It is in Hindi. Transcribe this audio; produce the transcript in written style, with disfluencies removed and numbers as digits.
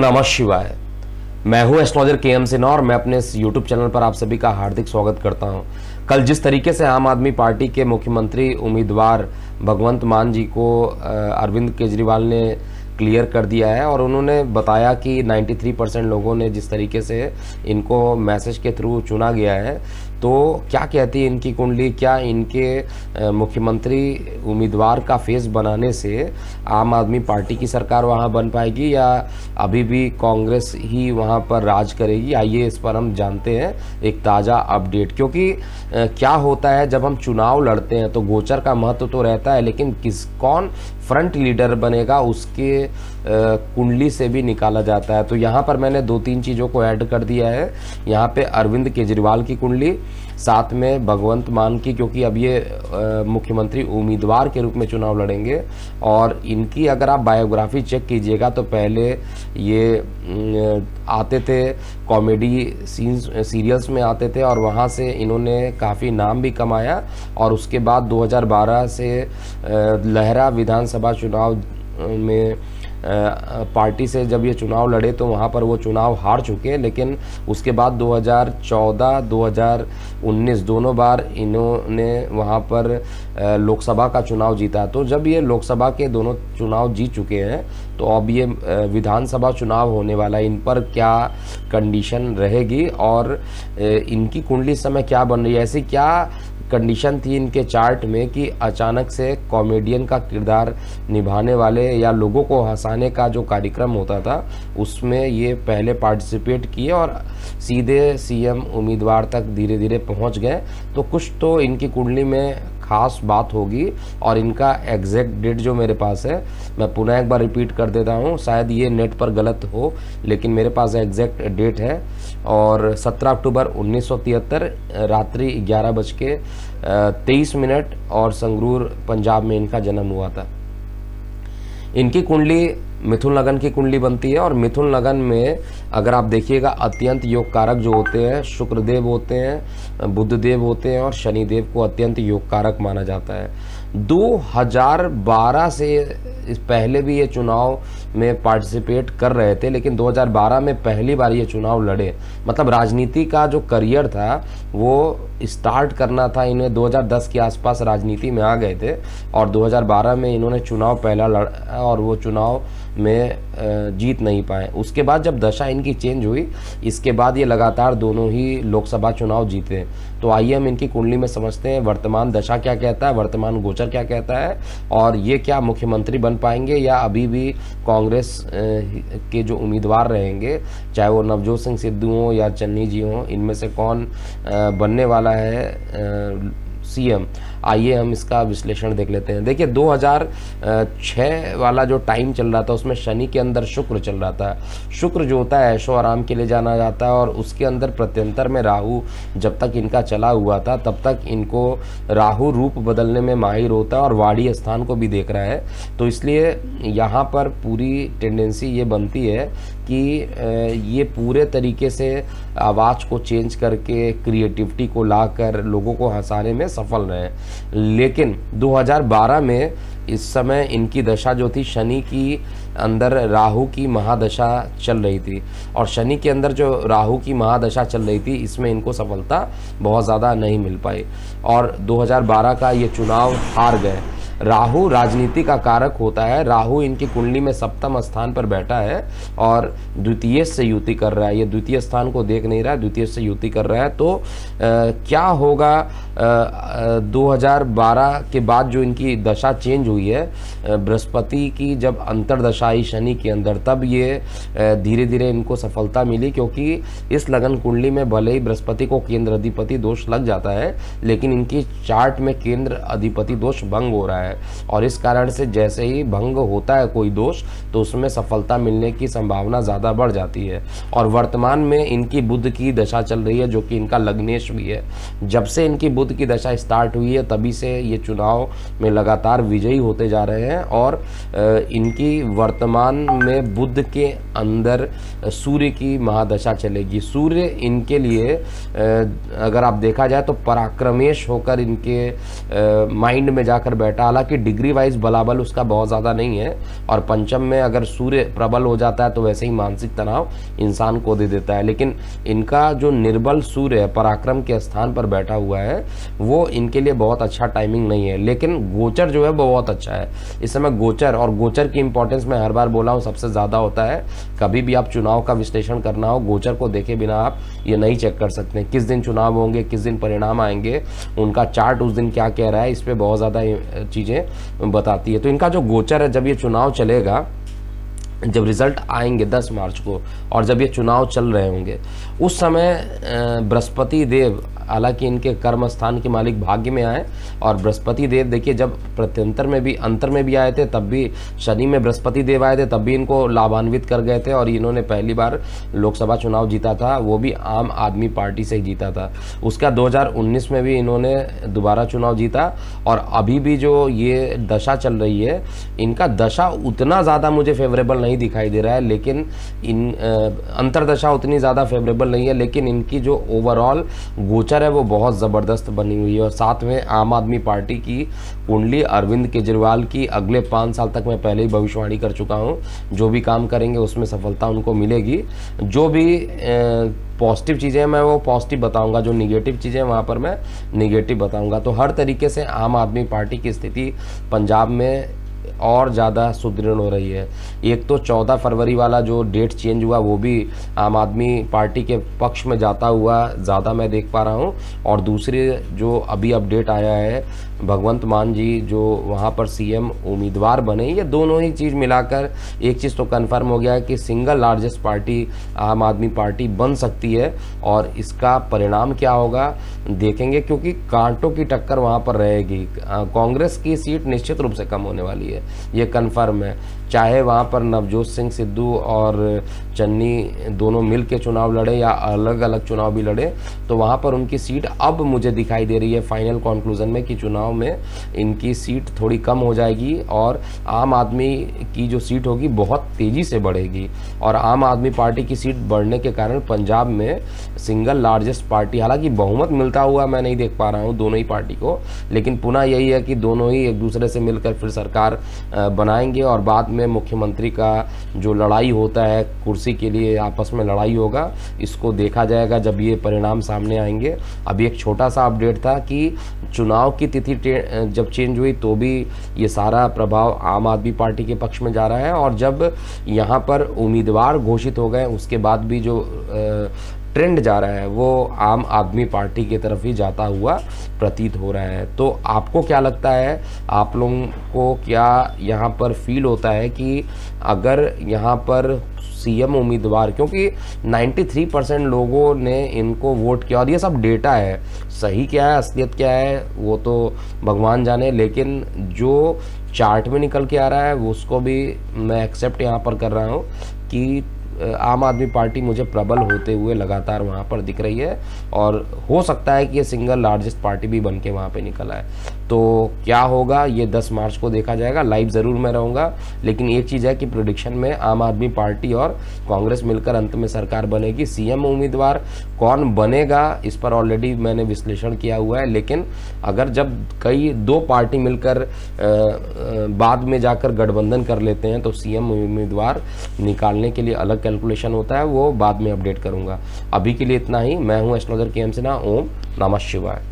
नमः शिवाय। मैं हूं एस्ट्रोलॉजर के.एम. सिन्हा और मैं अपने इस YouTube चैनल पर आप सभी का हार्दिक स्वागत करता हूं। कल जिस तरीके से आम आदमी पार्टी के मुख्यमंत्री उम्मीदवार भगवंत मान जी को अरविंद केजरीवाल ने क्लियर कर दिया है और उन्होंने बताया कि 93% लोगों ने जिस तरीके से इनको मैसेज के थ्रू चुना गया है, तो क्या कहती है इनकी कुंडली, क्या इनके मुख्यमंत्री उम्मीदवार का फेस बनाने से आम आदमी पार्टी की सरकार वहां बन पाएगी या अभी भी कांग्रेस ही वहां पर राज करेगी? आइए इस पर हम जानते हैं एक ताज़ा अपडेट। क्योंकि क्या होता है जब हम चुनाव लड़ते हैं तो गोचर का महत्व तो रहता है, लेकिन कौन फ्रंट लीडर बनेगा उसके कुंडली से भी निकाला जाता है। तो यहाँ पर मैंने 2-3 चीज़ों को ऐड कर दिया है। यहाँ पे अरविंद केजरीवाल की कुंडली, साथ में भगवंत मान की, क्योंकि अब ये मुख्यमंत्री उम्मीदवार के रूप में चुनाव लड़ेंगे और इनकी अगर आप बायोग्राफी चेक कीजिएगा तो पहले ये आते थे कॉमेडी सीरियल्स में आते थे और वहाँ से इन्होंने काफ़ी नाम भी कमाया और उसके बाद 2012 से लहरा विधानसभा चुनाव में पार्टी से जब ये चुनाव लड़े तो वहाँ पर वो चुनाव हार चुके हैं, लेकिन उसके बाद 2014, 2019 दोनों बार इन्होंने वहाँ पर लोकसभा का चुनाव जीता। तो जब ये लोकसभा के दोनों चुनाव जीत चुके हैं तो अब ये विधानसभा चुनाव होने वाला है, इन पर क्या कंडीशन रहेगी और इनकी कुंडली समय क्या बन रही है, ऐसी क्या कंडीशन थी इनके चार्ट में कि अचानक से कॉमेडियन का किरदार निभाने वाले या लोगों को हंसाने का जो कार्यक्रम होता था उसमें ये पहले पार्टिसिपेट किए और सीधे सीएम उम्मीदवार तक धीरे धीरे पहुंच गए। तो कुछ तो इनकी कुंडली में खास बात होगी और इनका एग्जैक्ट डेट जो मेरे पास है मैं पुनः एक बार रिपीट कर देता हूँ, शायद ये नेट पर गलत हो लेकिन मेरे पास एग्जैक्ट डेट है और 17 अक्टूबर 1973 रात्रि 11:23 और संगरूर पंजाब में इनका जन्म हुआ था। इनकी कुंडली मिथुन लगन की कुंडली बनती है और मिथुन लगन में अगर आप देखिएगा अत्यंत योग कारक जो होते हैं शुक्रदेव होते हैं, बुधदेव होते हैं और शनिदेव को अत्यंत योग कारक माना जाता है। 2012 से पहले भी ये चुनाव में पार्टिसिपेट कर रहे थे, लेकिन 2012 में पहली बार ये चुनाव लड़े। मतलब राजनीति का जो करियर था वो स्टार्ट करना था इन्हें 2010 के आसपास राजनीति में आ गए थे और 2012 में इन्होंने चुनाव पहला लड़ा और वो चुनाव में जीत नहीं पाए। उसके बाद जब दशा इनकी चेंज हुई इसके बाद ये लगातार दोनों ही लोकसभा चुनाव जीते। तो आइए हम इनकी कुंडली में समझते हैं वर्तमान दशा क्या कहता है, वर्तमान गोचर क्या कहता है और ये क्या मुख्यमंत्री बन पाएंगे या अभी भी कांग्रेस के जो उम्मीदवार रहेंगे, चाहे वो नवजोत सिंह सिद्धू हों या चन्नी जी हों, इनमें से कौन बनने वाला है सीएम। आइए हम इसका विश्लेषण देख लेते हैं। देखिए 2006 वाला जो टाइम चल रहा था उसमें शनि के अंदर शुक्र चल रहा था। शुक्र जो होता है ऐशो आराम के लिए जाना जाता है और उसके अंदर प्रत्यंतर में राहु जब तक इनका चला हुआ था तब तक इनको राहु रूप बदलने में माहिर होता है और वाड़ी स्थान को भी देख रहा है। तो इसलिए यहाँ पर पूरी टेंडेंसी ये बनती है कि ये पूरे तरीके से आवाज़ को चेंज करके क्रिएटिविटी को लाकर लोगों को हंसाने में सफल रहे। लेकिन 2012 में इस समय इनकी दशा जो थी शनि की अंदर राहु की महादशा चल रही थी और शनि के अंदर जो राहु की महादशा चल रही थी इसमें इनको सफलता बहुत ज़्यादा नहीं मिल पाई और 2012 का ये चुनाव हार गए। राहु राजनीति का कारक होता है। राहु इनकी कुंडली में सप्तम स्थान पर बैठा है और द्वितीय से युति कर रहा है। ये द्वितीय स्थान को देख नहीं रहा है, द्वितीय से युति कर रहा है। तो क्या होगा 2012 के बाद जो इनकी दशा चेंज हुई है, बृहस्पति की जब अंतरदशा आई शनि के अंदर तब ये धीरे धीरे इनको सफलता मिली, क्योंकि इस लगन कुंडली में भले ही बृहस्पति को केंद्र अधिपति दोष लग जाता है लेकिन इनकी चार्ट में केंद्र अधिपति दोष भंग हो रहा है और इस कारण से जैसे ही भंग होता है कोई दोष तो उसमें सफलता मिलने की संभावना ज़्यादा बढ़ जाती है। और वर्तमान में इनकी बुध की दशा चल रही है जो कि इनका लग्नेश भी है। जब से इनकी बुध की दशा स्टार्ट हुई है तभी से ये चुनाव में लगातार विजयी होते जा रहे हैं और इनकी वर्तमान में बुध के अंदर सूर्य की महादशा चलेगी। सूर्य इनके लिए अगर आप देखा जाए तो पराक्रमेश होकर इनके माइंड में जाकर बैठा। हालांकि डिग्री वाइज बलाबल उसका बहुत ज़्यादा नहीं है, और पंचम में अगर सूर्य प्रबल हो जाता है तो वैसे ही मानसिक तनाव इंसान को दे देता है। लेकिन इनका जो निर्बल सूर्य पराक्रम के स्थान पर बैठा हुआ है वो इनके लिए बहुत अच्छा टाइमिंग नहीं है। लेकिन गोचर जो है वो बहुत अच्छा है इस समय। गोचर और गोचर की इंपॉर्टेंस मैं हर बार बोला हूँ सबसे ज़्यादा होता है। कभी भी आप चुनाव का विश्लेषण करना हो, गोचर को देखे बिना आप ये नहीं चेक कर सकते किस दिन चुनाव होंगे, किस दिन परिणाम आएंगे, उनका चार्ट उस दिन क्या कह रहा है, इस पर बहुत ज़्यादा चीज़ें बताती है। तो इनका जो गोचर है, जब ये चुनाव चलेगा, जब रिजल्ट आएंगे 10 मार्च को, और जब ये चुनाव चल रहे होंगे उस समय बृहस्पति देव, हालांकि इनके कर्म स्थान के मालिक भाग्य में आए, और बृहस्पति देव देखिए जब प्रत्यंतर में भी, अंतर में भी आए थे तब भी शनि में बृहस्पति देव आए थे, तब भी इनको लाभान्वित कर गए थे। और इन्होंने पहली बार लोकसभा चुनाव जीता था, वो भी आम आदमी पार्टी से ही जीता था। उसका 2019 में भी इन्होंने दोबारा चुनाव जीता। और अभी भी जो ये दशा चल रही है, इनका दशा उतना ज़्यादा मुझे फेवरेबल नहीं दिखाई दे रहा है, लेकिन इन अंतरदशा उतनी ज़्यादा फेवरेबल नहीं है, लेकिन इनकी जो ओवरऑल गोचर है वो बहुत ज़बरदस्त बनी हुई है। और साथ में आम आदमी पार्टी की कुंडली अरविंद केजरीवाल की अगले 5 साल तक मैं पहले ही भविष्यवाणी कर चुका हूँ, जो भी काम करेंगे उसमें सफलता उनको मिलेगी। जो भी पॉजिटिव चीज़ें मैं वो पॉजिटिव बताऊंगा, जो निगेटिव चीज़ें वहाँ पर मैं निगेटिव बताऊंगा। तो हर तरीके से आम आदमी पार्टी की स्थिति पंजाब में और ज़्यादा सुदृढ़ हो रही है। एक तो 14 फरवरी वाला जो डेट चेंज हुआ वो भी आम आदमी पार्टी के पक्ष में जाता हुआ ज़्यादा मैं देख पा रहा हूँ। और दूसरे जो अभी अपडेट आया है, भगवंत मान जी जो वहाँ पर सीएम उम्मीदवार बने, ये दोनों ही चीज़ मिलाकर एक चीज़ तो कन्फर्म हो गया है कि सिंगल लार्जेस्ट पार्टी आम आदमी पार्टी बन सकती है। और इसका परिणाम क्या होगा देखेंगे, क्योंकि कांटों की टक्कर वहाँ पर रहेगी। कांग्रेस की सीट निश्चित रूप से कम होने वाली है, ये कन्फर्म है। चाहे वहाँ पर नवजोत सिंह सिद्धू और चन्नी दोनों मिल के चुनाव लड़े या अलग अलग चुनाव भी लड़े, तो वहाँ पर उनकी सीट अब मुझे दिखाई दे रही है फाइनल कंक्लूजन में कि चुनाव में इनकी सीट थोड़ी कम हो जाएगी, और आम आदमी की जो सीट होगी बहुत तेज़ी से बढ़ेगी। और आम आदमी पार्टी की सीट बढ़ने के कारण पंजाब में सिंगल लार्जेस्ट पार्टी, हालांकि बहुमत मिलता हुआ मैं नहीं देख पा रहा हूँ दोनों ही पार्टी को, लेकिन पुनः यही है कि दोनों ही एक दूसरे से मिलकर फिर सरकार बनाएंगे। और बाद में मुख्यमंत्री का जो लड़ाई होता है कुर्सी के लिए, आपस में लड़ाई होगा, इसको देखा जाएगा जब ये परिणाम सामने आएंगे। अभी एक छोटा सा अपडेट था कि चुनाव की तिथि जब चेंज हुई तो भी ये सारा प्रभाव आम आदमी पार्टी के पक्ष में जा रहा है, और जब यहाँ पर उम्मीदवार घोषित हो गए उसके बाद भी जो ट्रेंड जा रहा है वो आम आदमी पार्टी की तरफ ही जाता हुआ प्रतीत हो रहा है। तो आपको क्या लगता है, आप लोगों को क्या यहाँ पर फील होता है कि अगर यहाँ पर सीएम उम्मीदवार, क्योंकि 93% लोगों ने इनको वोट किया, और ये सब डेटा है, सही क्या है असलियत क्या है वो तो भगवान जाने, लेकिन जो चार्ट में निकल के आ रहा है उसको भी मैं एक्सेप्ट यहाँ पर कर रहा हूँ कि आम आदमी पार्टी मुझे प्रबल होते हुए लगातार वहाँ पर दिख रही है। और हो सकता है कि ये सिंगल लार्जेस्ट पार्टी भी बन के वहाँ पर निकल आए। तो क्या होगा ये 10 मार्च को देखा जाएगा। लाइव ज़रूर मैं रहूँगा, लेकिन एक चीज़ है कि प्रेडिक्शन में आम आदमी पार्टी और कांग्रेस मिलकर अंत में सरकार बनेगी। सीएम उम्मीदवार कौन बनेगा इस पर ऑलरेडी मैंने विश्लेषण किया हुआ है, लेकिन अगर जब कई दो पार्टी मिलकर बाद में जाकर गठबंधन कर लेते हैं तो सीएम उम्मीदवार निकालने के लिए अलग कैलकुलेशन होता है, वो बाद में अपडेट करूँगा। अभी के लिए इतना ही। मैं हूँ एस्ट्रोलॉजर KM सिन्हा। ओम नमः शिवाय।